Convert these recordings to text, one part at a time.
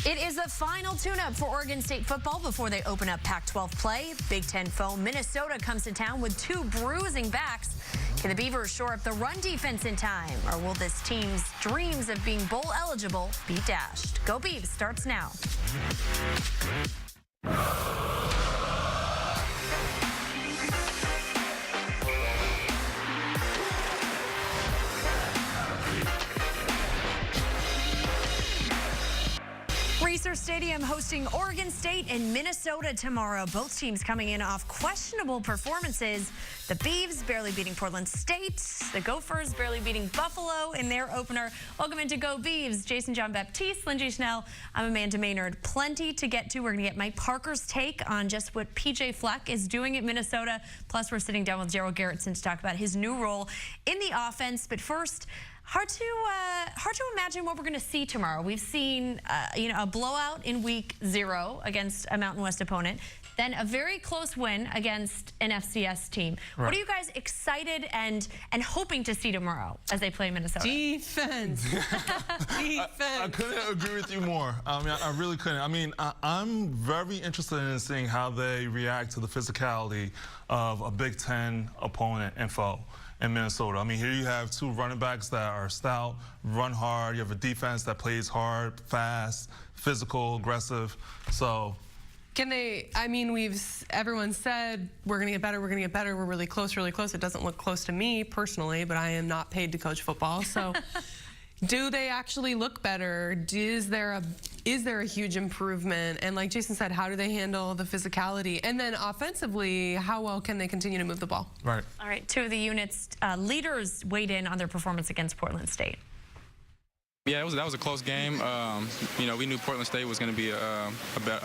It is the final tune-up for Oregon State football before they open up Pac-12 play. Big Ten foe Minnesota comes to town with 2 bruising backs. Can the Beavers shore up the run defense in time? Or will this team's dreams of being bowl eligible be dashed? Go Beavs starts now. Reser Stadium hosting Oregon State and Minnesota tomorrow. Both teams coming in off questionable performances. The Beavs barely beating Portland State. The Gophers barely beating Buffalo in their opener. Welcome into Go Beavs. Jason John Baptiste, Lindsay Schnell. I'm Amanda Maynard. Plenty to get to. We're going to get Mike Parker's take on just what PJ Fleck is doing at Minnesota. Plus, we're sitting down with Gerald Garrettson to talk about his new role in the offense. But first, hard to imagine what we're going to see tomorrow. We've seen, a blowout in week 0 against a Mountain West opponent, then a very close win against an FCS team. Right. What are you guys excited and hoping to see tomorrow as they play Minnesota? Defense. Defense. I couldn't agree with you more. I really couldn't. I'm very interested in seeing how they react to the physicality of a Big Ten opponent and foe in Minnesota. Here you have 2 running backs that are stout, run hard. You have a defense that plays hard, fast, physical, aggressive. So can they, everyone said we're going to get better, we're going to get better, we're really close, really close. It doesn't look close to me personally, but I am not paid to coach football. So do they actually look better? Is there a huge improvement? And like Jason said, how do they handle the physicality? And then offensively, how well can they continue to move the ball? Right. All right, 2 of the unit's leaders weighed in on their performance against Portland State. Yeah, that was a close game. We knew Portland State was going to be a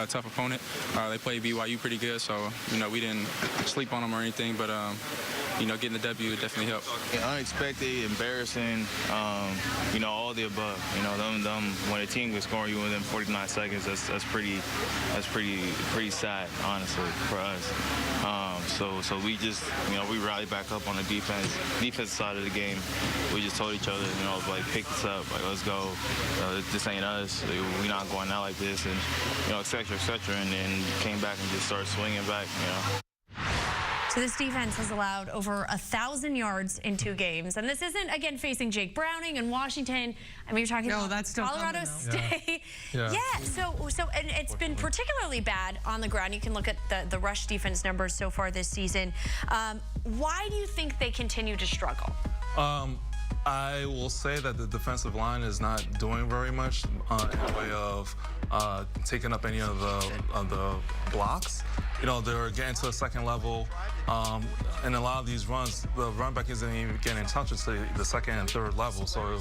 tough opponent. They played BYU pretty good, so we didn't sleep on them or anything. But getting the W definitely helped. Yeah, unexpected, embarrassing, all the above. When a team can score you within 49 seconds, that's pretty sad, honestly, for us. So we just we rallied back up on the defensive side of the game. We just told each other, pick this up, let's go. This ain't us. We're not going out like this, and et cetera, and then came back and just started swinging back. So this defense has allowed over 1,000 yards in 2 games. And this isn't, again, facing Jake Browning and Washington. You're talking about that's still Colorado State. Yeah. And it's been particularly bad on the ground. You can look at the rush defense numbers so far this season. Why do you think they continue to struggle? I will say that the defensive line is not doing very much in the way of taking up any of the blocks. They're getting to the second level, and a lot of these runs, the run back isn't even getting in touch with the second and third level. So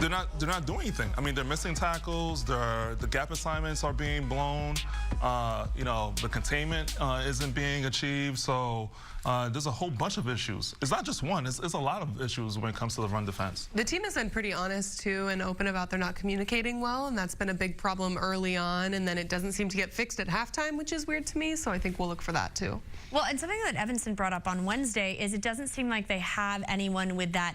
they're not doing anything. They're missing tackles. The gap assignments are being blown. The containment isn't being achieved. So there's a whole bunch of issues. It's not just one. It's a lot of issues when it comes to the run defense. The team has been pretty honest, too, and open about they're not communicating well, and that's been a big problem early on, and then it doesn't seem to get fixed at halftime, which is weird to me, so I think we'll look for that, too. Well, and something that Evanston brought up on Wednesday is it doesn't seem like they have anyone with that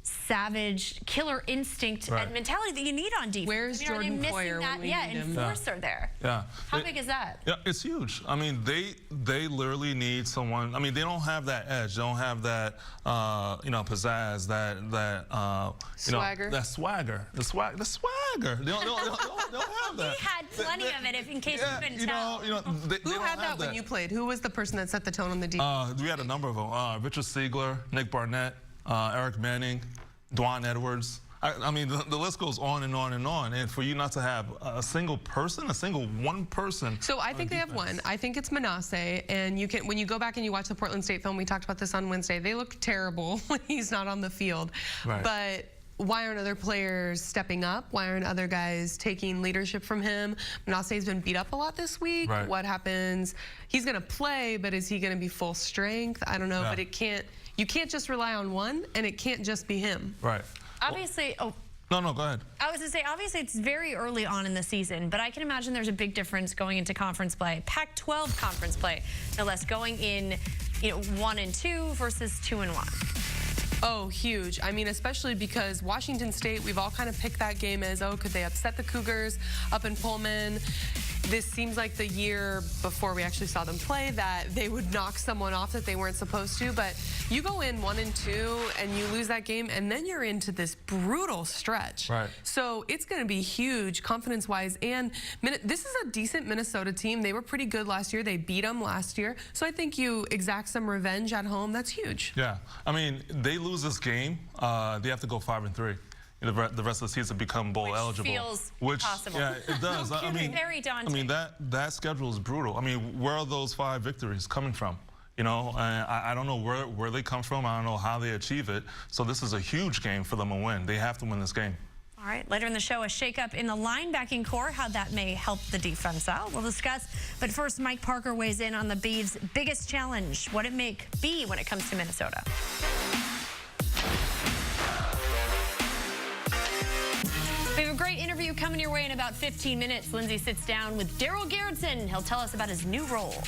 savage killer instinct and mentality that you need on defense. Where's Jordan Poyer when we need him? Enforcer there. Yeah. How big is that? Yeah, it's huge. They literally need someone. They don't have that edge. They don't have that pizzazz, that swagger. That swagger. The swagger. They don't have that. We had plenty of it, in case you couldn't tell. Who had that when you played? Who was the person that set the tone on the defense? We had a number of them. Richard Siegler, Nick Barnett, Eric Manning, Dwan Edwards. The list goes on and on and on. And for you not to have a single person, one person. So I think they have one. I think it's Manasseh. And when you go back and you watch the Portland State film, we talked about this on Wednesday, they look terrible when he's not on the field. Right. But why aren't other players stepping up? Why aren't other guys taking leadership from him? Manasseh's been beat up a lot this week. Right. What happens? He's going to play, but is he going to be full strength? I don't know, but you can't just rely on one, and it can't just be him. Right. Obviously, No, go ahead. I was going to say, obviously, it's very early on in the season, but I can imagine there's a big difference going into conference play, Pac-12 conference play, no less, going in, 1-2 versus 2-1. Oh, huge. I mean, especially because Washington State, we've all kind of picked that game as, oh, could they upset the Cougars up in Pullman? This seems like the year before we actually saw them play that they would knock someone off that they weren't supposed to. But you go in 1-2 and you lose that game, and then you're into this brutal stretch. Right. So it's going to be huge confidence-wise. And this is a decent Minnesota team. They were pretty good last year. They beat them last year. So I think you exact some revenge at home. That's huge. Yeah. I mean, they lose this game, they have to go 5-3. The rest of the season become bowl eligible. Feels possible. Yeah, it does. No I mean, very daunting. I mean, that schedule is brutal. I mean, where are those 5 victories coming from? You know, I don't know where they come from. I don't know how they achieve it. So this is a huge game for them to win. They have to win this game. All right, later in the show, a shakeup in the linebacking core, how that may help the defense out. We'll discuss. But first, Mike Parker weighs in on the Beavs' biggest challenge, what it may be when it comes to Minnesota. We have a great interview coming your way in about 15 minutes. Lindsay sits down with Daryl Garrettson. He'll tell us about his new role.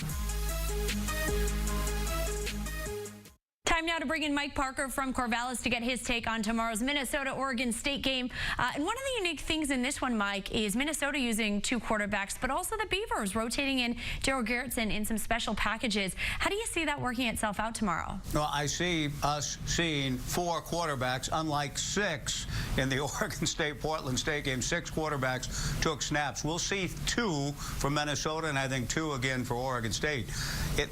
Time now to bring in Mike Parker from Corvallis to get his take on tomorrow's Minnesota-Oregon State game. And one of the unique things in this one, Mike, is Minnesota using 2 quarterbacks, but also the Beavers rotating in Daryl Garrettson in some special packages. How do you see that working itself out tomorrow? Well, I see us seeing 4 quarterbacks, unlike 6 in the Oregon State-Portland State game. 6 quarterbacks took snaps. We'll see 2 for Minnesota, and I think 2 again for Oregon State.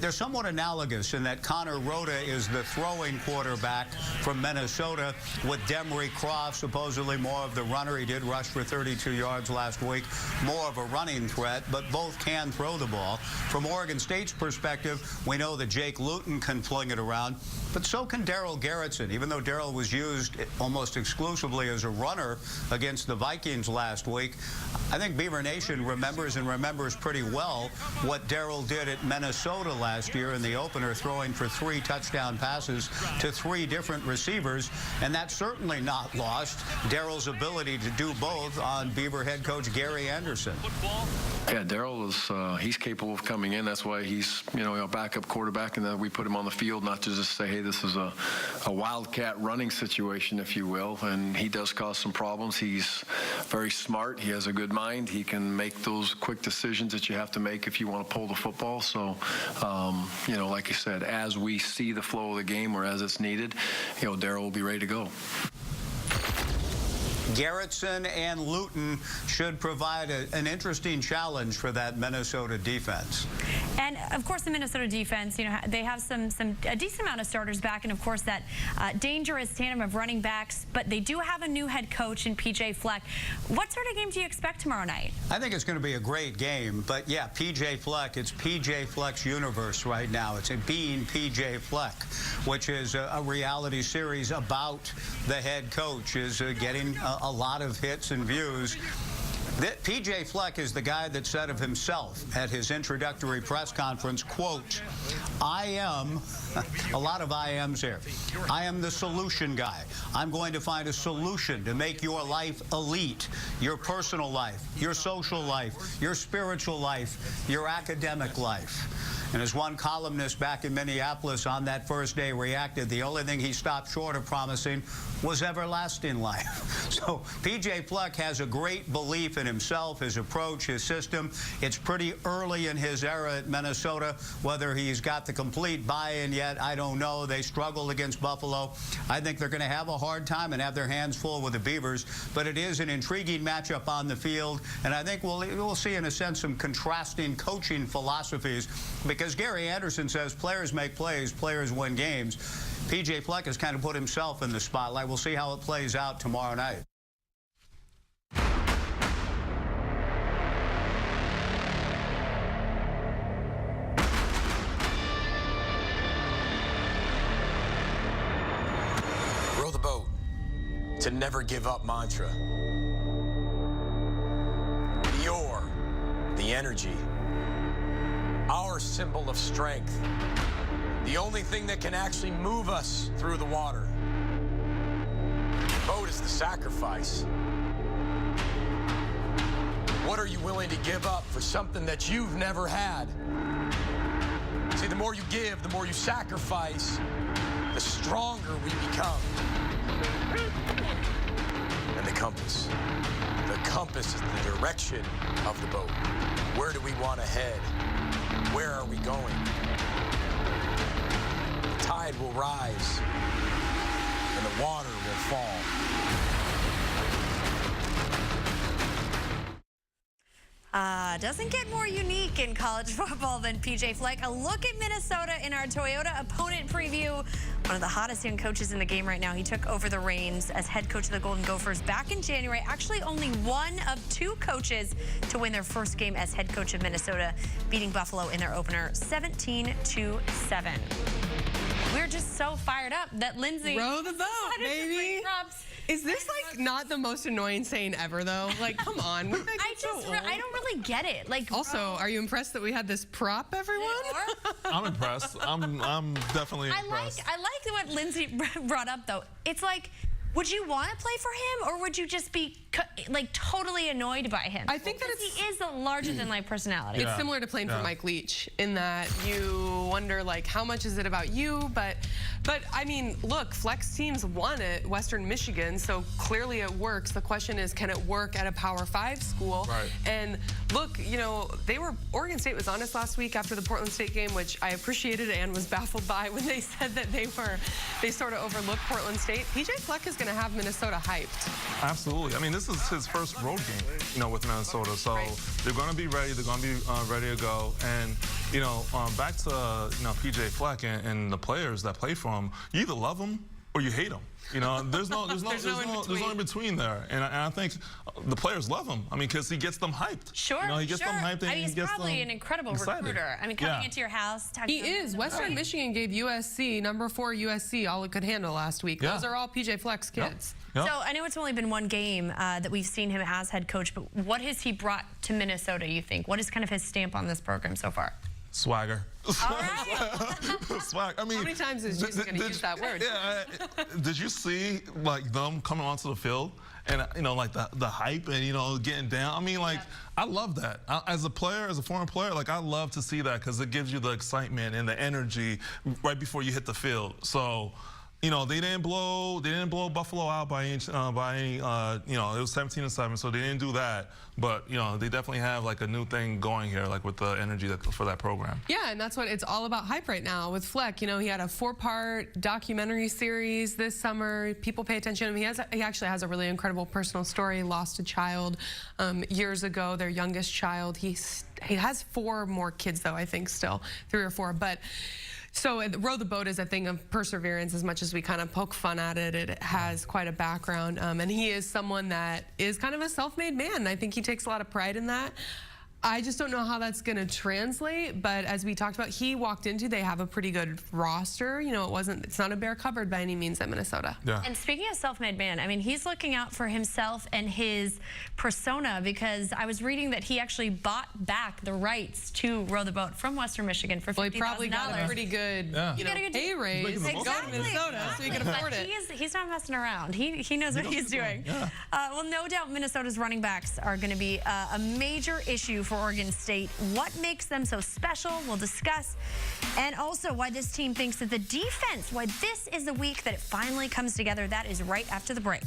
They're somewhat analogous in that Connor Rhoda is the throwing quarterback from Minnesota, with Demery Croft supposedly more of the runner. He did rush for 32 yards last week, more of a running threat, but both can throw the ball. From Oregon State's perspective, we know that Jake Luton can fling it around, but so can Daryl Garrettson, even though Daryl was used almost exclusively as a runner against the Vikings last week. I think Beaver Nation remembers pretty well what Daryl did at Minnesota last year in the opener, throwing for 3 touchdown passes to 3 different receivers, and that's certainly not lost Daryl's ability to do both on Beaver head coach Gary Anderson. Yeah, Daryl is he's capable of coming in. That's why he's a backup quarterback, and then we put him on the field not to just say, hey, this is a wildcat running situation, if you will, and he does cause some problems. He's very smart. He has a good mind. He can make those quick decisions that you have to make if you want to pull the football. So, like you said, as we see the flow of the game or as it's needed, Daryl will be ready to go. Garrettson and Luton should provide an interesting challenge for that Minnesota defense. And of course, the Minnesota defense, they have a decent amount of starters back, and of course that dangerous tandem of running backs. But they do have a new head coach in PJ Fleck. What sort of game do you expect tomorrow night? I think it's going to be a great game. But yeah, PJ Fleck, it's PJ Fleck's universe right now. It's being PJ Fleck, which is a reality series about the head coach, is getting a lot of hits and views. PJ Fleck is the guy that said of himself at his introductory press conference, quote, I am, a lot of I ams here, I am the solution guy. I'm going to find a solution to make your life elite, your personal life, your social life, your spiritual life, your academic life. And as one columnist back in Minneapolis on that first day reacted, the only thing he stopped short of promising was everlasting life. So PJ Fleck has a great belief in himself, his approach, his system. It's pretty early in his era at Minnesota. Whether he's got the complete buy-in yet, I don't know. They struggled against Buffalo. I think they're going to have a hard time and have their hands full with the Beavers. But it is an intriguing matchup on the field. And I think we'll see, in a sense, some contrasting coaching philosophies, because Gary Anderson says players make plays, players win games. PJ Fleck has kind of put himself in the spotlight. We'll see how it plays out tomorrow night. Row the boat. It's a never give up mantra. The oar, the energy, our symbol of strength. The only thing that can actually move us through the water. The boat is the sacrifice. What are you willing to give up for something that you've never had? See, the more you give, the more you sacrifice, the stronger we become. And the compass. The compass is the direction of the boat. Where do we want to head? Where are we going? The tide will rise, and the water will fall. Doesn't get more unique in college football than PJ Fleck. A look at Minnesota in our Toyota opponent preview. One of the hottest young coaches in the game right now. He took over the reins as head coach of the Golden Gophers back in January. Actually, only one of two coaches to win their first game as head coach of Minnesota, beating Buffalo in their opener 17-7. We're just so fired up that Lindsay Row the boat, baby. Props. Is this like not the most annoying saying ever though? Like, come on. I don't really get it. Like, also, are you impressed that we had this prop, everyone? I'm impressed. I'm definitely impressed. I like what Lindsay brought up though. It's like, would you want to play for him, or would you just be like totally annoyed by him? I think that he is a larger-than-life personality. It's similar to playing for Mike Leach in that you wonder, like, how much is it about you? But I mean, look, flex teams won at Western Michigan, so clearly it works. The question is, can it work at a Power 5 school? Right. And look, you know, Oregon State was honest last week after the Portland State game, which I appreciated and was baffled by when they said that they sort of overlooked Portland State. PJ Fleck is going to have Minnesota hyped. Absolutely. I mean, this is his first road game, you know, with Minnesota. So they're going to be ready. They're going to be ready to go. And, you know, back to, you know, PJ Fleck and the players that play for him, you either love them or you hate them. You know, there's no in between there. And I think the players love him. I mean, because he gets them hyped. Sure, you know, he gets them hyped. And he's probably an incredible recruiter. I mean, coming into your house. He is. Western Michigan gave USC, number 4 USC, all it could handle last week. Those are all PJ Fleck's kids. So I know it's only been one game that we've seen him as head coach, but what has he brought to Minnesota, you think? What is kind of his stamp on this program so far? Swagger. All right. Swag. I mean, how many times is Jason going to use that word? Yeah. Did you see like them coming onto the field and you know like the hype and you know getting down? I mean, like I love that. As a player, as a former player, like I love to see that because it gives you the excitement and the energy right before you hit the field. So. You know, they didn't blow Buffalo out by any, you know, it was 17-7, so they didn't do that. But, you know, they definitely have like a new thing going here, like with the energy for that program. Yeah, and that's what it's all about hype right now with Fleck. You know, he had a 4-part documentary series this summer. People pay attention to him. He actually has a really incredible personal story. He lost a child years ago, their youngest child. He has 4 more kids, though, I think still, 3 or 4. But so row the boat is a thing of perseverance. As much as we kind of poke fun at it, it has quite a background. And he is someone that is kind of a self-made man. I think he takes a lot of pride in that. I just don't know how that's going to translate, but as we talked about, he walked into, they have a pretty good roster. You know, it's not a bare cupboard by any means at Minnesota. Yeah. And speaking of self-made man, I mean, he's looking out for himself and his persona because I was reading that he actually bought back the rights to row the boat from Western Michigan for $50,000. Well, he probably got a pretty good, you know, pay raise to go to Minnesota so he can afford it. He's not messing around. He knows what he's doing. Yeah. Well, no doubt Minnesota's running backs are going to be a major issue for Oregon State. What makes them so special, we'll discuss. And also why this team thinks that the defense, why this is the week that it finally comes together. That is right after the break.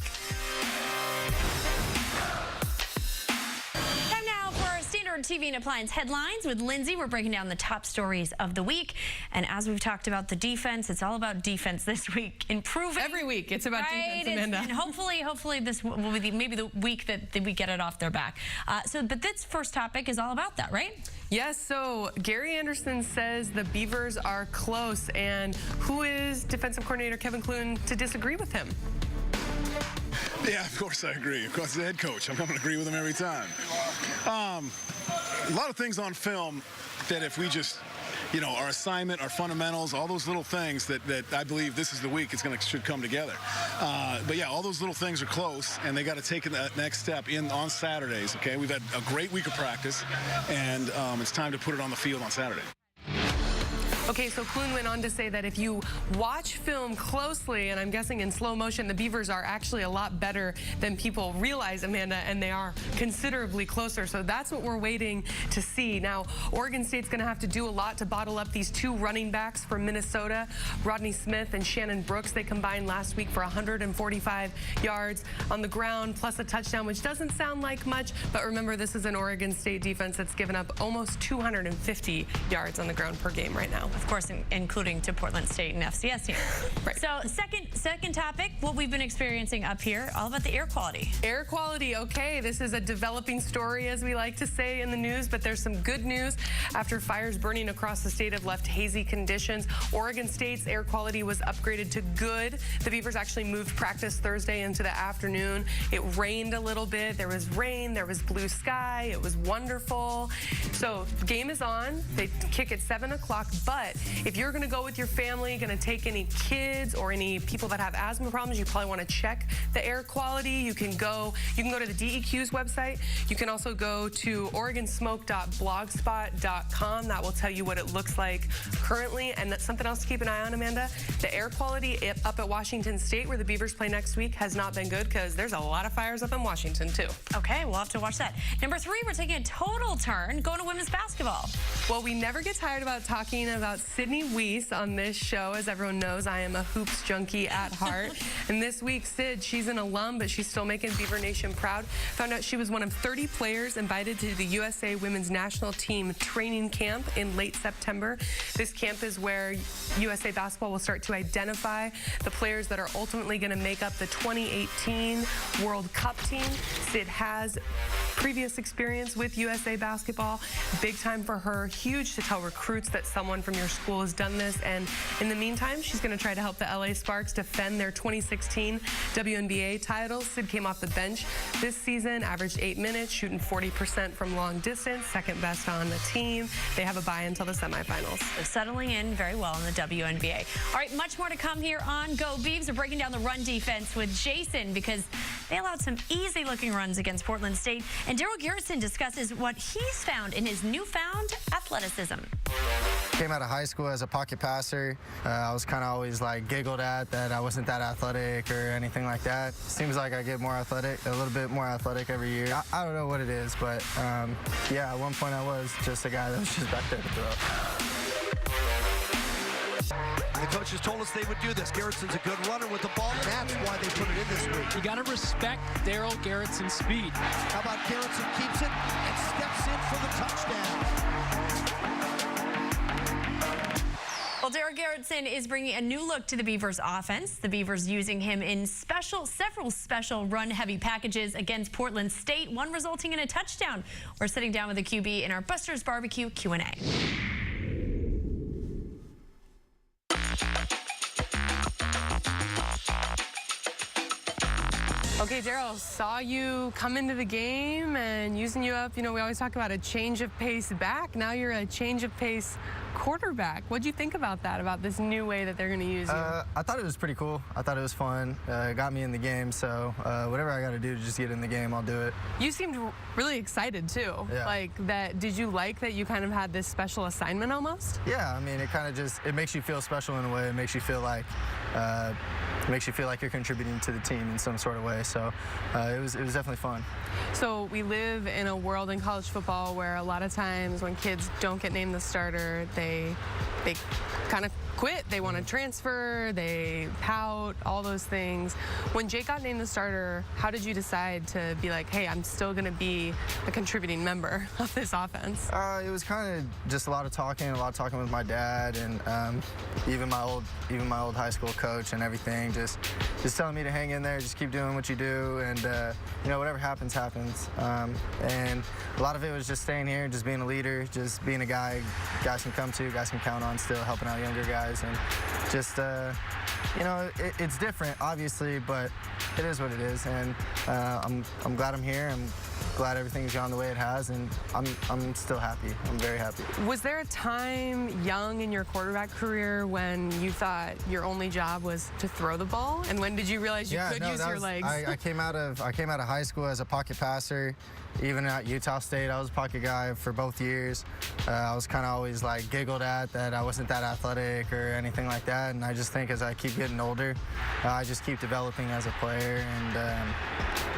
Time now for our standard TV and appliance headlines with Lindsay. We're breaking down the top stories of the week. And as we've talked about the defense, it's all about defense this week. Improving. Every week, it's about defense, Amanda. And hopefully this will be maybe the week that we get it off their back. But this first topic is all about that, right? Yes, so Gary Anderson says the Beavers are close. And who is defensive coordinator Kevin Clune to disagree with him? Yeah, of course I agree. Of course, the head coach. I'm going to agree with him every time. A lot of things on film that if we just, you know, our assignment, our fundamentals, all those little things that I believe this is the week should come together. But yeah, all those little things are close, and they got to take that next step on Saturdays. Okay, we've had a great week of practice, and it's time to put it on the field on Saturday. Okay, so Clune went on to say that if you watch film closely, and I'm guessing in slow motion, the Beavers are actually a lot better than people realize, Amanda, and they are considerably closer. So that's what we're waiting to see. Now, Oregon State's going to have to do a lot to bottle up these two running backs from Minnesota, Rodney Smith and Shannon Brooks. They combined last week for 145 yards on the ground, plus a touchdown, which doesn't sound like much, but remember, this is an Oregon State defense that's given up almost 250 yards on the ground per game right now. Of course, including to Portland State and FCS here. Right. So second topic, what we've been experiencing up here, all about the air quality. Air quality, okay. This is a developing story, as we like to say in the news, but there's some good news. After fires burning across the state have left hazy conditions, Oregon State's air quality was upgraded to good. The Beavers actually moved practice Thursday into the afternoon. It rained a little bit. There was rain, there was blue sky. It was wonderful. So the game is on. They kick at 7 o'clock, but if you're going to go with your family, going to take any kids or any people that have asthma problems, you probably want to check the air quality. You can go to the DEQ's website. You can also go to oregonsmoke.blogspot.com. That will tell you what it looks like currently. And that's something else to keep an eye on, Amanda. The air quality up at Washington State, where the Beavers play next week, has not been good because there's a lot of fires up in Washington, too. Okay, we'll have to watch that. Number 3, we're taking a total turn, going to women's basketball. Well, we never get tired about talking about Sydney Weiss on this show. As everyone knows, I am a hoops junkie at heart. And this week, Sid, she's an alum, but she's still making Beaver Nation proud. Found out she was one of 30 players invited to the USA Women's National Team training camp in late September. This camp is where USA Basketball will start to identify the players that are ultimately going to make up the 2018 World Cup team. Sid has previous experience with USA Basketball. Big time for her. Huge to tell recruits that someone from your school has done this. And in the meantime, she's going to try to help the LA Sparks defend their 2016 WNBA title. Sid came off the bench this season, averaged 8 minutes, shooting 40% from long distance, second best on the team. They have a bye until the semifinals. They're settling in very well in the WNBA. All right, much more to come here on Go Beavs. We're breaking down the run defense with Jason because they allowed some easy-looking runs against Portland State. And Daryl Garrison discusses what he's found in his newfound athleticism. Came out of high school as a pocket passer. I was kind of always like giggled at that I wasn't that athletic or anything like that. Seems like I get more athletic, a little bit more athletic every year. I don't know what it is, but yeah, at one point I was just a guy that was just back there to throw. The coaches told us they would do this. Garrison's a good runner with the ball, and that's why they put it in this week. You got to respect Daryl Garrison's speed. How about Garrison keeps it and steps in for the touchdown? Well, Daryl Garrison is bringing a new look to the Beavers offense. The Beavers using him in several special run-heavy packages against Portland State, one resulting in a touchdown. We're sitting down with the QB in our Buster's Barbecue Q&A. Okay, Daryl, saw you come into the game and using you up. You know, we always talk about a change of pace back. Now you're a change of pace quarterback. What'd you think about that, about this new way that they're going to use you? I thought it was pretty cool. I thought it was fun. It got me in the game, so whatever I got to do to just get in the game, I'll do it. You seemed really excited, too. Yeah. Like, that. Did you like that you kind of had this special assignment almost? Yeah, I mean, it kind of just, it makes you feel special in a way. It makes you feel like you're contributing to the team in some sort of way. So it was definitely fun. So we live in a world in college football where a lot of times when kids don't get named the starter, they kind of quit. They want to transfer, they pout, all those things. When Jake got named the starter, how did you decide to be like, hey, I'm still going to be a contributing member of this offense? It was kind of just a lot of talking with my dad, and even my old high school coach and everything, just telling me to hang in there, just keep doing what you do, and you know, whatever happens, happens. And a lot of it was just staying here, just being a leader, just being a guy guys can come to, guys can count on, still helping out younger guys, and just you know, it's different, obviously, but it is what it is, and I'm glad I'm here. I'm glad everything's gone the way it has, and I'm still happy. I'm very happy. Was there a time young in your quarterback career when you thought your only job was to throw the ball? And when did you realize you could use your legs? I came out of high school as a pocket passer. Even at Utah State, I was a pocket guy for both years. I was kind of always like giggled at that I wasn't that athletic or anything like that. And I just think as I keep getting older, I just keep developing as a player. And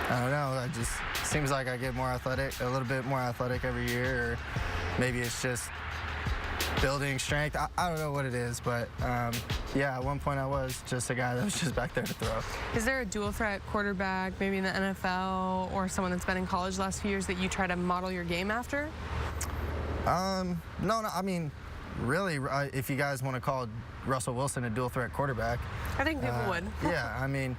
I don't know, it just seems like I get more athletic, a little bit more athletic every year, or maybe it's just building strength. I don't know what it is, but yeah, at one point I was just a guy that was just back there to throw. Is there a dual threat quarterback, maybe in the NFL, or someone that's been in college the last few years that you try to model your game after? No, I mean, really, if you guys want to call Russell Wilson a dual threat quarterback. I think people would. Yeah, I mean,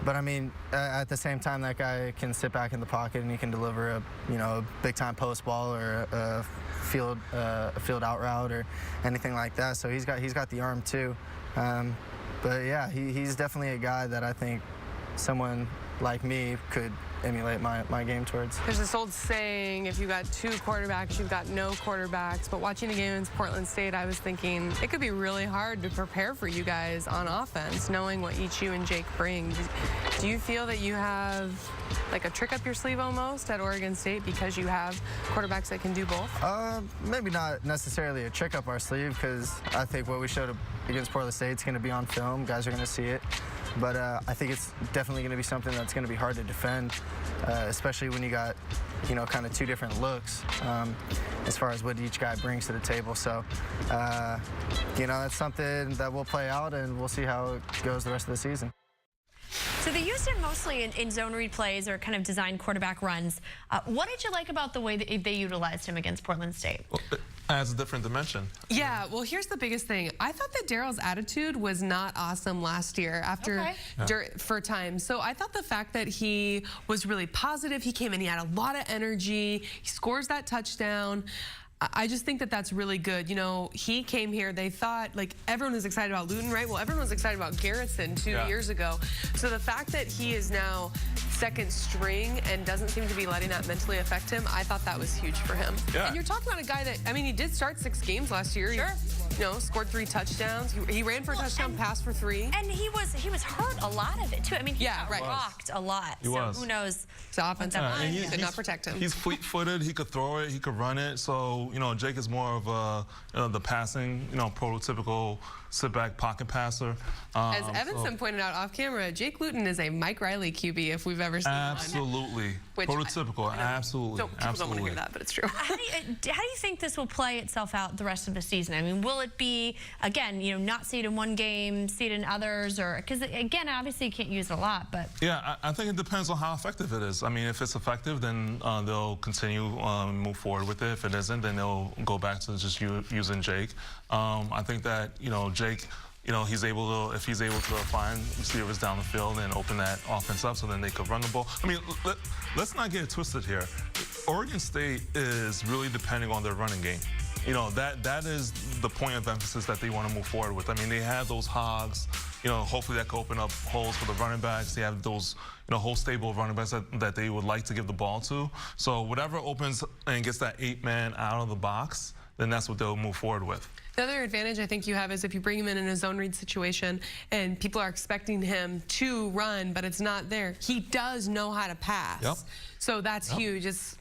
but I mean, at the same time, that guy can sit back in the pocket and he can deliver a big time post ball or a field out route or anything like that. So he's got the arm too. But yeah, he's definitely a guy that I think someone like me could emulate my game towards. There's this old saying, if you got two quarterbacks, you've got no quarterbacks. But watching a game against Portland State, I was thinking it could be really hard to prepare for you guys on offense, knowing what each you and Jake bring. Do you feel that you have like a trick up your sleeve almost at Oregon State because you have quarterbacks that can do both? Maybe not necessarily a trick up our sleeve, because I think what we showed against Portland State is going to be on film. Guys are going to see it. But I think it's definitely going to be something that's going to be hard to defend, especially when you got, kind of two different looks as far as what each guy brings to the table. So, that's something that will play out, and we'll see how it goes the rest of the season. So they used him mostly in zone read plays or kind of designed quarterback runs. What did you like about the way that they utilized him against Portland State? Well, it adds a different dimension. Yeah, well, here's the biggest thing. I thought that Darrell's attitude was not awesome last year for time. So I thought the fact that he was really positive, he came in, he had a lot of energy, he scores that touchdown. I just think that that's really good. He came here, they thought, like, everyone was excited about Luton, right? Well, everyone was excited about Garretson 2 years ago. So the fact that he is now second string and doesn't seem to be letting that mentally affect him, I thought that was huge for him. Yeah. And you're talking about a guy that, I mean, he did start 6 games last year. Sure. He, scored 3 touchdowns. He ran for a touchdown, passed for 3. And he was hurt a lot of it, too. I mean, he got right. rocked a lot. He was. Who knows? The offensive line could not protect him. He's fleet-footed. He could throw it. He could run it. So, Jake is more of the passing, prototypical sit-back pocket passer. As Evanson pointed out off camera, Jake Luton is a Mike Riley QB if we've ever seen one. Absolutely. Prototypical. Absolutely. People don't want to hear that, but it's true. How do you think this will play itself out the rest of the season? I mean, will it be, again, not see it in one game, see it in others, or because again, obviously you can't use it a lot, but yeah, I think it depends on how effective it is. I mean, if it's effective, then they'll continue move forward with it. If it isn't, then they'll go back to just using Jake. I think that Jake, he's able to, if he's able to find receivers down the field and open that offense up so then they could run the ball. I mean, let's not get it twisted here. Oregon State is really depending on their running game. That is the point of emphasis that they want to move forward with. I mean, they have those hogs. Hopefully that could open up holes for the running backs. They have those, whole stable of running backs that they would like to give the ball to. So whatever opens and gets that 8-man out of the box, then that's what they'll move forward with. The other advantage I think you have is if you bring him in a zone read situation and people are expecting him to run, but it's not there, he does know how to pass. Yep. So that's huge. It's,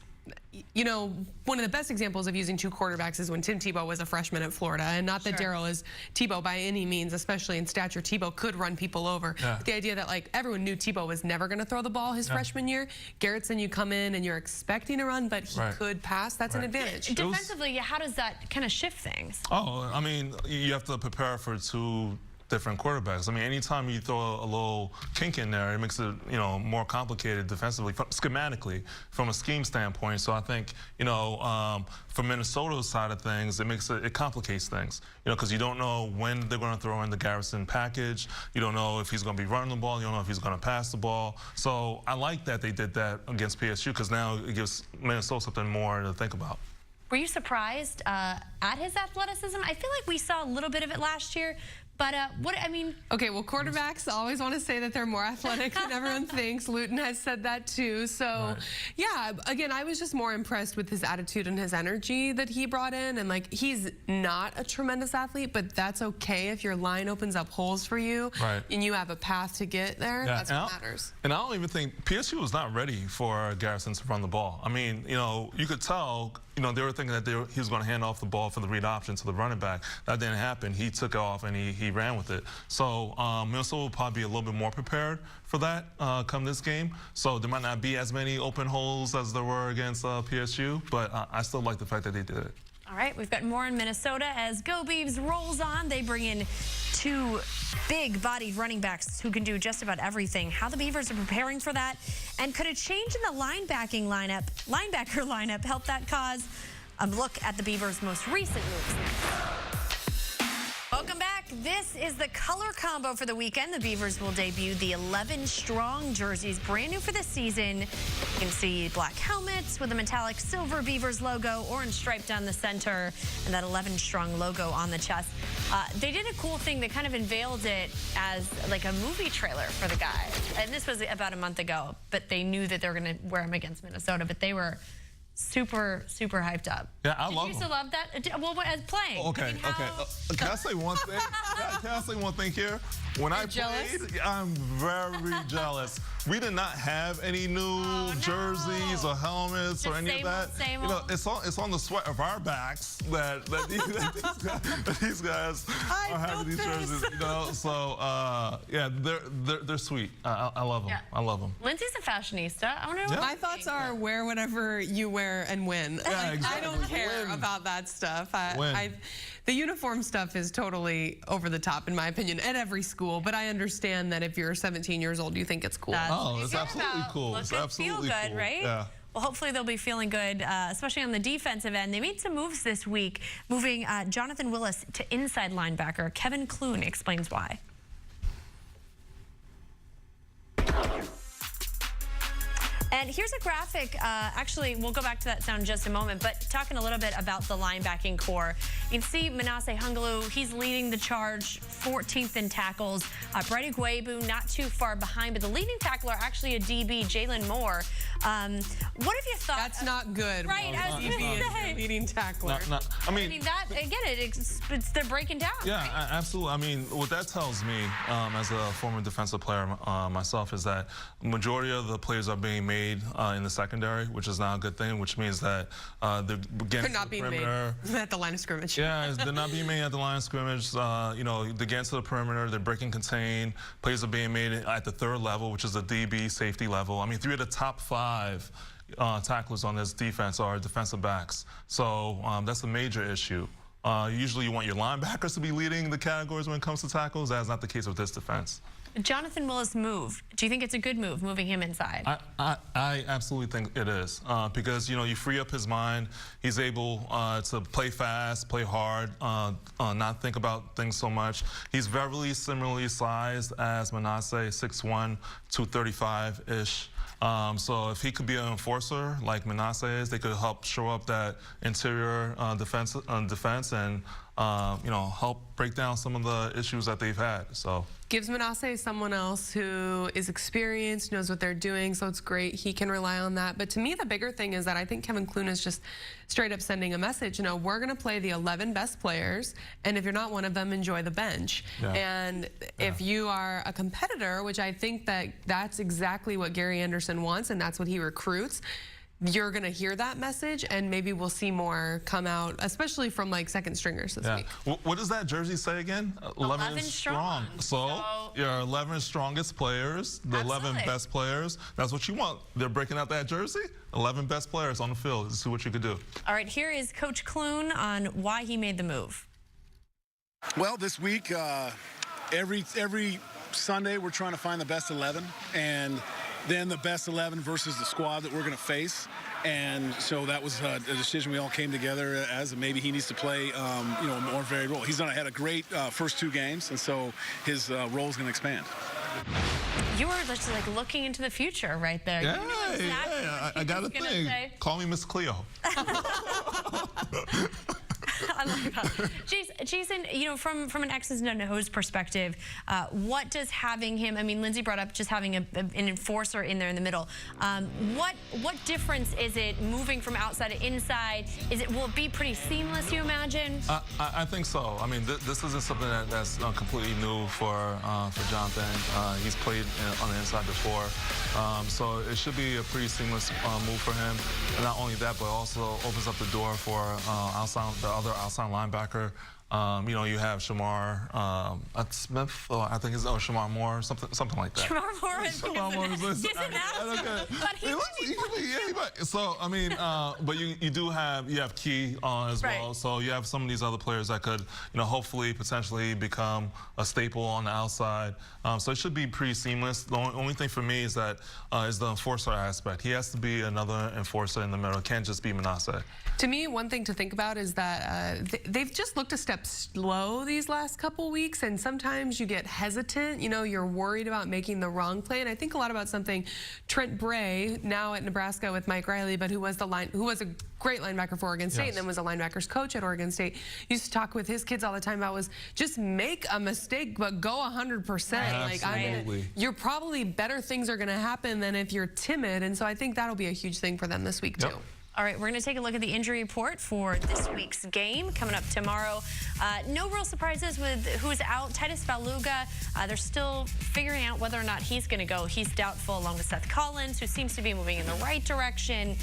one of the best examples of using 2 quarterbacks is when Tim Tebow was a freshman at Florida. And not that Darrell is Tebow by any means, especially in stature. Tebow could run people over. Yeah. But the idea that, like, everyone knew Tebow was never going to throw the ball his freshman year. Garretson, you come in and you're expecting a run, but he could pass. That's an advantage. Defensively, how does that kind of shift things? Oh, I mean, you have to prepare for 2 different quarterbacks. I mean, anytime you throw a little kink in there, it makes it, more complicated defensively, schematically, from a scheme standpoint. So I think, from Minnesota's side of things, it complicates things, because you don't know when they're going to throw in the Garretson package. You don't know if he's going to be running the ball. You don't know if he's going to pass the ball. So I like that they did that against PSU, because now it gives Minnesota something more to think about. Were you surprised at his athleticism? I feel like we saw a little bit of it last year, But Okay, well, quarterbacks always want to say that they're more athletic than everyone thinks. Luton has said that too. So, yeah, again, I was just more impressed with his attitude and his energy that he brought in. And, like, he's not a tremendous athlete, but that's okay if your line opens up holes for you and you have a path to get there. That's what matters. And I don't even think PSU was not ready for Garrison to run the ball. I mean, you know, you could tell, you know, they were thinking that he was going to hand off the ball for the read option to the running back. That didn't happen. He took off and he ran with it. So Minnesota will probably be a little bit more prepared for that come this game. So there might not be as many open holes as there were against PSU, but I still like the fact that they did it. All right, we've got more in Minnesota as Go Beavs rolls on. They bring in two big-bodied running backs who can do just about everything. How the Beavers are preparing for that, and could a change in the linebacker lineup help that cause? A look at the Beavers' most recent moves. Welcome back. This is the color combo for the weekend. The Beavers will debut the 11 strong jerseys, brand new for the season. You can see black helmets with a metallic silver Beavers logo, orange stripe down the center, and that 11 strong logo on the chest. They did a cool thing. They kind of unveiled it as like a movie trailer for the guys. And this was about a month ago, but they knew that they were going to wear them against Minnesota, but they were super hyped up. Yeah, I love them. Did you used to love that? Well, as playing. Okay. Can I say one thing? Can I say one thing here? When I played, I'm very jealous. We did not have any new jerseys or helmets or any of that. Same you know, it's on the sweat of our backs that these guys are having these jerseys. You know, so yeah, they're sweet. I love them. Yeah. I love them. Lindsay's a fashionista. I want to know. My thoughts are wear whatever you wear and win. Yeah, exactly. I don't care about that stuff. The uniform stuff is totally over the top, in my opinion, at every school. But I understand that if you're 17 years old, you think it's cool. It's absolutely cool. It's absolutely feel good, cool. Right? Yeah. Well, hopefully they'll be feeling good, especially on the defensive end. They made some moves this week, moving Jonathan Willis to inside linebacker. Kevin Clune explains why. And here's a graphic. Actually, we'll go back to that sound in just a moment, but talking a little bit about the linebacking core. You can see Manasseh Hungalu, he's leading the charge, 14th in tackles. Brady Guebu not too far behind, but the leading tackler, actually a DB, Jalen Moore. What have you thought? That's not good. Right, I was going to say. Leading tackler. I mean that, again, they're breaking down. Yeah, right? Absolutely. I mean, what that tells me, as a former defensive player myself, is that the majority of the plays are being made in the secondary, which is not a good thing, which means that they're not being made at the line of scrimmage. Yeah, they're not being made at the line of scrimmage. You know, they get into the perimeter, they're breaking contain. Plays are being made at the third level, which is the DB safety level. I mean, 3 of the top 5 tacklers on this defense are defensive backs. So that's a major issue. Usually you want your linebackers to be leading the categories when it comes to tackles. That's not the case with this defense. Jonathan Willis move. Do you think it's a good move, moving him inside? I absolutely think it is because, you know, you free up his mind. He's able to play fast, play hard, not think about things so much. He's very similarly sized as Manasseh, 6'1", 235-ish. So if he could be an enforcer like Manasseh is, they could help show up that interior defense and you know, help break down some of the issues that they've had. So gives Manasseh someone else who is experienced, knows what they're doing, so it's great. He can rely on that. But to me, the bigger thing is that I think Kevin Clune is just straight up sending a message. You know, we're going to play the 11 best players, and if you're not one of them, enjoy the bench. Yeah. And if you are a competitor, which I think that's exactly what Gary Anderson wants, and that's what he recruits, you're going to hear that message, and maybe we'll see more come out, especially from like second stringers this week. What does that jersey say again? 11 strong. So your 11 strongest players, the 11 best players. That's what you want. They're breaking out that jersey. 11 best players on the field. Let's see what you could do. All right, here is Coach Clune on why he made the move. Well, this week, every Sunday, we're trying to find the best 11, and then the best 11 versus the squad that we're going to face. And so that was a decision we all came together as, maybe he needs to play, you know, a more varied role. He's had a great first 2 games, and so his role is going to expand. You were just like looking into the future right there. Yeah, I got a thing. Call me Miss Cleo. I like that. Jason, you know, from an X's and O's perspective, what does having him, I mean, Lindsay brought up just having an enforcer in there in the middle. What difference is it moving from outside to inside? Will it be pretty seamless, you imagine? I think so. I mean, this isn't something that's completely new for Jonathan. He's played on the inside before. So it should be a pretty seamless move for him. And not only that, but also opens up the door for the other outside linebacker. You know, you have Shamar Smith, or I think it's Shamar Moore, something like that. Shamar Moore is So I mean, but you have Key as well. So you have some of these other players that could, you know, hopefully potentially become a staple on the outside. So it should be pretty seamless. The only thing for me is that is the enforcer aspect. He has to be another enforcer in the middle. It can't just be Manasseh. To me, one thing to think about is that they've just looked a step slow these last couple weeks, and sometimes you get hesitant. You know, you're worried about making the wrong play, and I think a lot about something Trent Bray, now at Nebraska with Mike Riley, but who was a great linebacker for Oregon State, and then was a linebackers coach at Oregon State, used to talk with his kids all the time about was just make a mistake, but go 100%. Absolutely. You're probably better things are going to happen than if you're timid, and so I think that'll be a huge thing for them this week too. All right, we're going to take a look at the injury report for this week's game coming up tomorrow. No real surprises with who's out. Titus Faluga, they're still figuring out whether or not he's going to go. He's doubtful, along with Seth Collins, who seems to be moving in the right direction.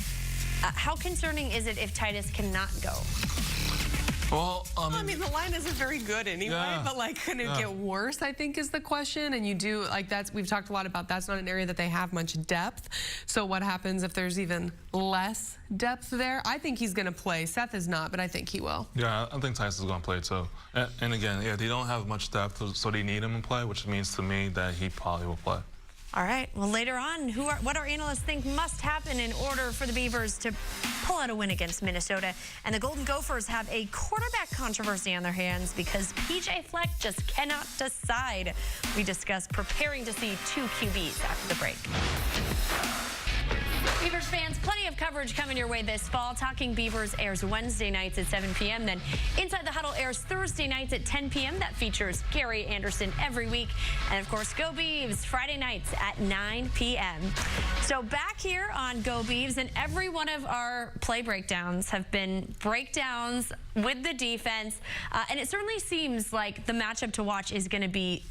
How concerning is it if Titus cannot go? Well, I mean, the line isn't very good anyway, but like, can it get worse, I think is the question. And you do, like, we've talked a lot about that's not an area that they have much depth. So what happens if there's even less depth there? I think he's going to play. Seth is not, but I think he will. Yeah, I think Titus is going to play too. And again, they don't have much depth, so they need him to play, which means to me that he probably will play. All right. Well, later on, what our analysts think must happen in order for the Beavers to pull out a win against Minnesota. And the Golden Gophers have a quarterback controversy on their hands because PJ Fleck just cannot decide. We discuss preparing to see two QBs after the break. Beavers fans, plenty of coverage coming your way this fall. Talking Beavers airs Wednesday nights at 7 p.m. Then Inside the Huddle airs Thursday nights at 10 p.m. That features Gary Anderson every week. And, of course, Go Beavs Friday nights at 9 p.m. So back here on Go Beavs, and every one of our play breakdowns have been breakdowns with the defense. And it certainly seems like the matchup to watch is going to be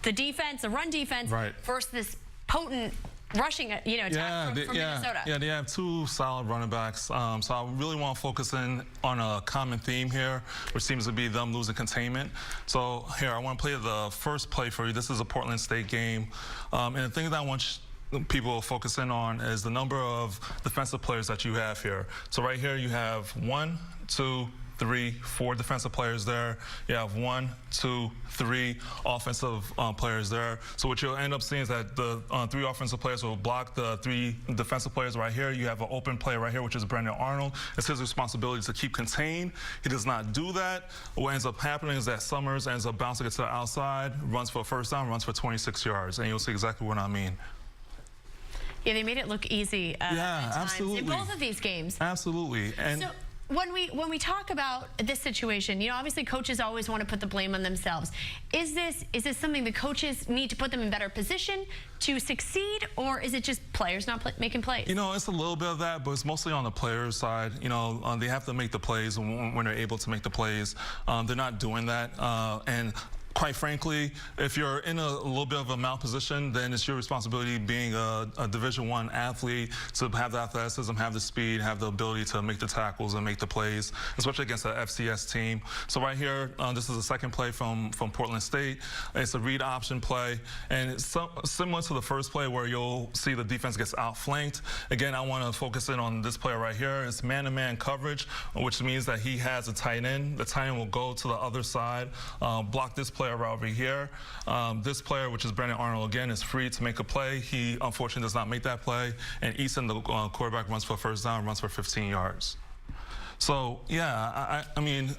the defense, the run defense, versus this potent rushing, attack from Minnesota. Yeah, they have two solid running backs. So I really want to focus in on a common theme here, which seems to be them losing containment. So here, I want to play the first play for you. This is a Portland State game. And the thing that I want people to focus in on is the number of defensive players that you have here. So right here, you have 1, 2, 3, 4 defensive players there. You have 1, 2, 3 offensive players there. So what you'll end up seeing is that the 3 offensive players will block the 3 defensive players right here. You have an open player right here, which is Brandon Arnold. It's his responsibility to keep contained. He does not do that. What ends up happening is that Summers ends up bouncing it to the outside, runs for a first down, runs for 26 yards. And you'll see exactly what I mean. Yeah, they made it look easy at times absolutely. in both of these games. Absolutely. And so when we talk about this situation, obviously coaches always want to put the blame on themselves. Is this something the coaches need to put them in better position to succeed, or is it just players not making plays? It's a little bit of that, but it's mostly on the players' side. They have to make the plays when they're able to make the plays. They're not doing that, and quite frankly, if you're in a little bit of a malposition, then it's your responsibility, being a Division I athlete, to have the athleticism, have the speed, have the ability to make the tackles and make the plays, especially against an FCS team. So right here, this is the second play from Portland State. It's a read option play, and it's similar to the first play where you'll see the defense gets outflanked. Again, I want to focus in on this player right here. It's man-to-man coverage, which means that he has a tight end. The tight end will go to the other side, block this player right over here. This player, which is Brandon Arnold, again, is free to make a play. He unfortunately does not make that play, and Easton, the quarterback, runs for a first down, runs for 15 yards. So, yeah, I mean,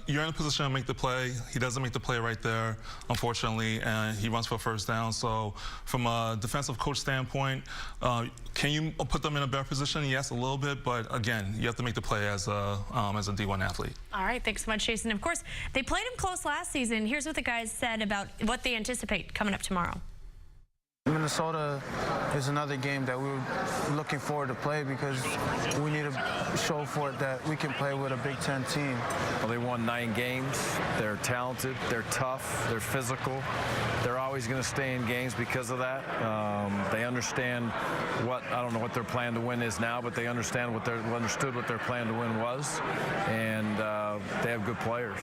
you're in a position to make the play. He doesn't make the play right there, unfortunately, and he runs for a first down. So, from a defensive coach standpoint, can you put them in a better position? Yes, a little bit, but again, you have to make the play as a D1 athlete. All right, thanks so much, Jason. Of course, they played him close last season. Here's what the guys said about what they anticipate coming up tomorrow. Minnesota is another game that we're looking forward to play because we need to show for it that we can play with a Big Ten team. Well, they won 9 games. They're talented. They're tough. They're physical. They're always going to stay in games because of that. They understand I don't know what their plan to win is now, but they understood what their plan to win was, and they have good players.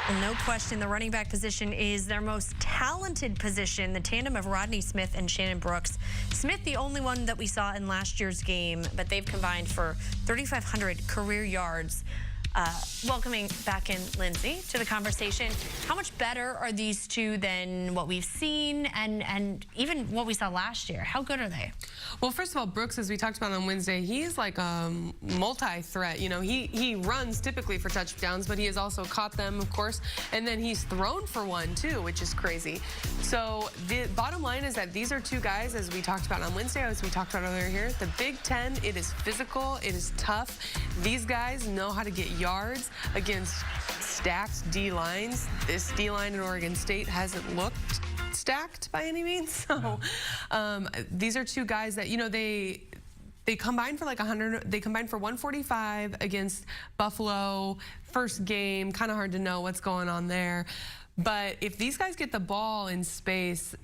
Well, no question, the running back position is their most talented position, the tandem of Rodney Smith and Shannon Brooks. Smith, the only one that we saw in last year's game, but they've combined for 3,500 career yards. Welcoming back in Lindsay to the conversation. How much better are these two than what we've seen and even what we saw last year? How good are they? Well, first of all, Brooks, as we talked about on Wednesday, he's like a multi-threat. You know, he runs typically for touchdowns, but he has also caught them, of course, and then he's thrown for one too, which is crazy. So the bottom line is that these are two guys, as we talked about on Wednesday, as we talked about earlier here, the Big Ten, it is physical, it is tough. These guys know how to get yards against stacked D-lines. This D-line in Oregon State hasn't looked stacked by any means. So these are two guys that, you know, they combined for like 100, they combined for 145 against Buffalo. First game, kind of hard to know what's going on there. But if these guys get the ball in space,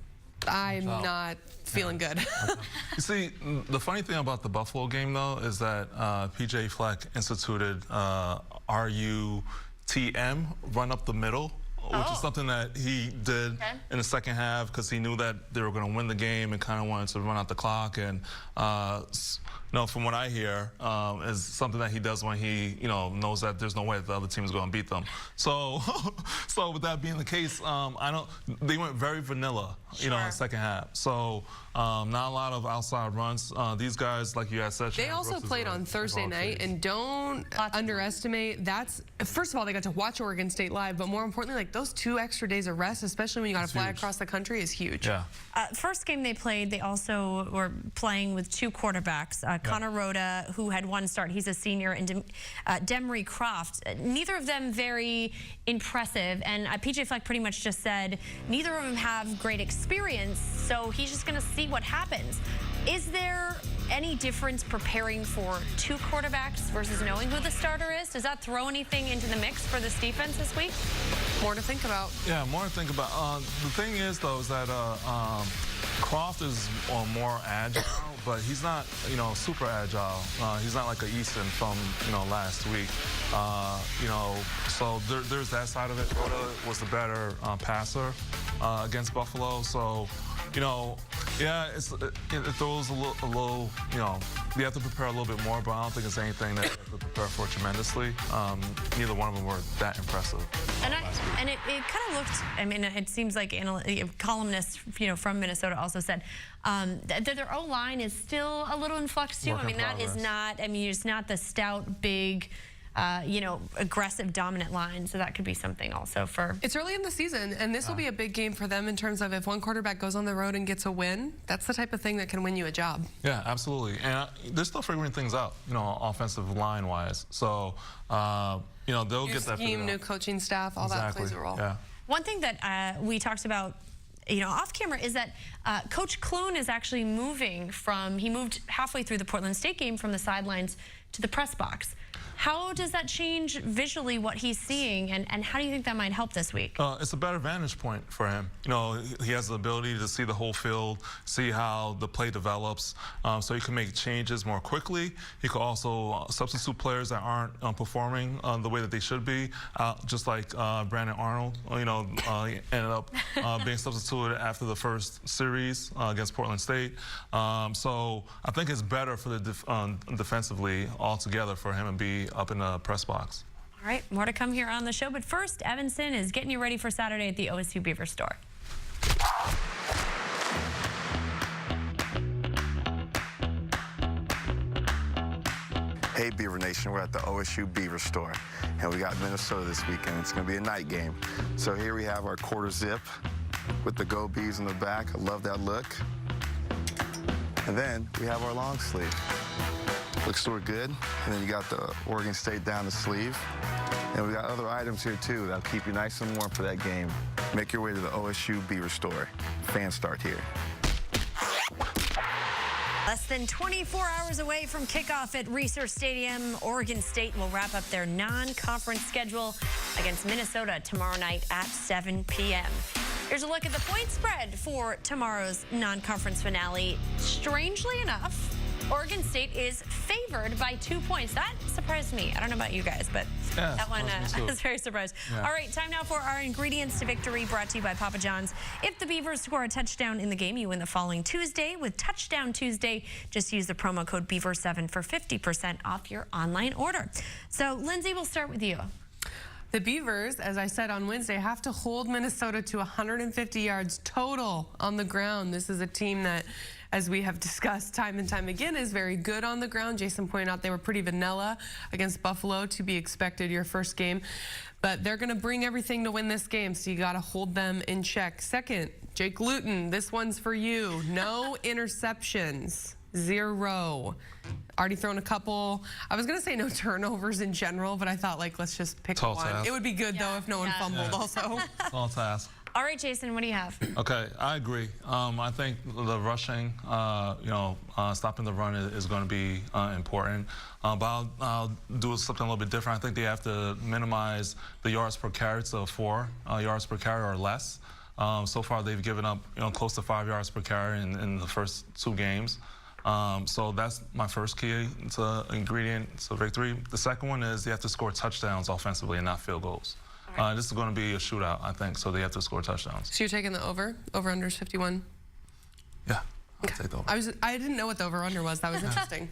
I'm not feeling good. You see, the funny thing about the Buffalo game, though, is that PJ Fleck instituted RUTM, run up the middle, which is something that he did in the second half because he knew that they were going to win the game and kind of wanted to run out the clock. And you know, from what I hear, is something that he does when he, you know, knows that there's no way that the other team is going to beat them. So, so with that being the case, they went very vanilla, you know, in the second half. So, not a lot of outside runs. These guys, like you had said, they also played on Thursday night, and don't underestimate. That's first of all, they got to watch Oregon State live, but more importantly, like those 2 extra days of rest, especially when you got to fly across the country, is huge. Yeah. First game they played, they also were playing with 2 quarterbacks. Connor Rhoda, who had 1 start, he's a senior, and Demery Croft. Neither of them very impressive, and PJ Fleck pretty much just said neither of them have great experience, so he's just going to see what happens. Is there any difference preparing for 2 quarterbacks versus knowing who the starter is? Does that throw anything into the mix for this defense this week? More to think about. Yeah, more to think about. The thing is, though, is that Croft is more agile, but he's not, you know, super agile. He's not like a Easton from, you know, last week. You know, so there's that side of it. Rhoda was the better passer against Buffalo, so, you know, yeah, it throws a little, you know, you have to prepare a little bit more, but I don't think it's anything that you have to prepare for tremendously. Neither one of them were that impressive. And it kind of looked, I mean, it seems like columnists, you know, from Minnesota also said that their O-line is still a little in flux too. I mean, that is not, I mean, it's not the stout, big, you know, aggressive, dominant line. So that could be something also for... It's early in the season, and this will be a big game for them in terms of if one quarterback goes on the road and gets a win, that's the type of thing that can win you a job. Yeah, absolutely. And they're still figuring things out, you know, offensive line-wise. So, you know, they'll get that figured out. New coaching staff, all that plays a role. Yeah. One thing that we talked about, you know, off camera is that Coach Clune is actually moving from, he moved halfway through the Portland State game from the sidelines to the press box. How does that change visually what he's seeing, and how do you think that might help this week? It's a better vantage point for him. You know, he has the ability to see the whole field, see how the play develops, so he can make changes more quickly. He could also substitute players that aren't performing the way that they should be, just like Brandon Arnold, you know, he ended up being substituted after the first series against Portland State. So I think it's better for the defensively altogether for him to be up in the press box. All right, more to come here on the show. But first, Evanston is getting you ready for Saturday at the OSU Beaver store. Hey Beaver Nation, we're at the OSU Beaver store, and we got Minnesota this weekend. It's going to be a night game. So here we have our quarter zip with the Go Beavs in the back. I love that look. And then we have our long sleeve. Looks sort of good. And then you got the Oregon State down the sleeve. And we got other items here too that'll keep you nice and warm for that game. Make your way to the OSU Beaver store. Fans start here. Less than 24 hours away from kickoff at Research Stadium, Oregon State will wrap up their non-conference schedule against Minnesota tomorrow night at 7 p.m. Here's a look at the point spread for tomorrow's non-conference finale. Strangely enough, Oregon State is favored by 2 points. That surprised me. I don't know about you guys, but Yeah, that one I was very surprised. Yeah. All right, time now for our ingredients to victory, brought to you by Papa John's. If the Beavers score a touchdown in the game, you win the following Tuesday with Touchdown Tuesday. Just use the promo code BEAVER7 for 50% off your online order. So, Lindsay, we'll start with you. The Beavers, as I said on Wednesday, have to hold Minnesota to 150 yards total on the ground. This is a team that, as we have discussed time and time again, is very good on the ground. Jason pointed out they were pretty vanilla against Buffalo, to be expected your first game. But they're going to bring everything to win this game, so you got to hold them in check. Second, Jake Luton, this one's for you. No interceptions. 0. Already thrown a couple. I was going to say no turnovers in general, but I thought, like, let's just pick Tall one. task. It would be good, though, if no one fumbled also. All task. All right, Jason, what do you have? Okay, I agree. I think the rushing, stopping the run is going to be important. But I'll do something a little bit different. I think they have to minimize the yards per carry to 4 yards per carry or less. So far, they've given up, close to 5 yards per carry in the first 2 games. So that's my first key ingredient to victory. The second one is they have to score touchdowns offensively and not field goals. This is going to be a shootout, I think, so they have to score touchdowns. So you're taking the over? Over-under is 51? Yeah, I'll take the over. I didn't know what the over-under was. That was interesting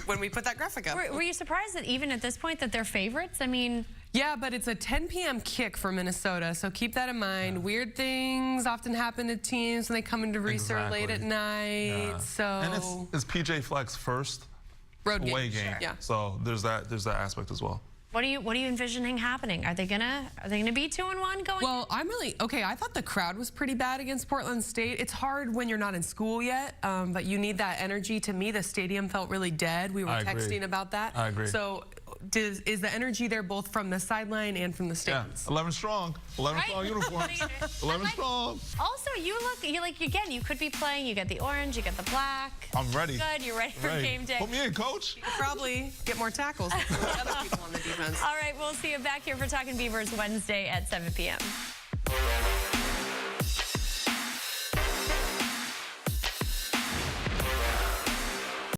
when we put that graphic up. Were you surprised that even at this point that they're favorites? I mean... Yeah, but it's a 10 p.m. kick for Minnesota, so keep that in mind. Yeah. Weird things often happen to teams when they come into research late at night. Yeah. So and it's PJ Fleck's first road away game. Sure. Yeah. So there's that aspect as well. What are you envisioning happening? Are they gonna be 2-1 going? Well, I'm really okay. I thought the crowd was pretty bad against Portland State. It's hard when you're not in school yet, but you need that energy. To me, the stadium felt really dead. We were texting about that. I agree. So is the energy there both from the sideline and from the stands? Yeah, 11 strong. 11 strong uniforms. 11 strong. Also, you like again, you could be playing, you get the orange, you get the black. I'm ready. Good, you're ready for game day. Put me in, coach. You could probably get more tackles than the other people on the defense. All right, we'll see you back here for Talking Beavers Wednesday at 7 p.m.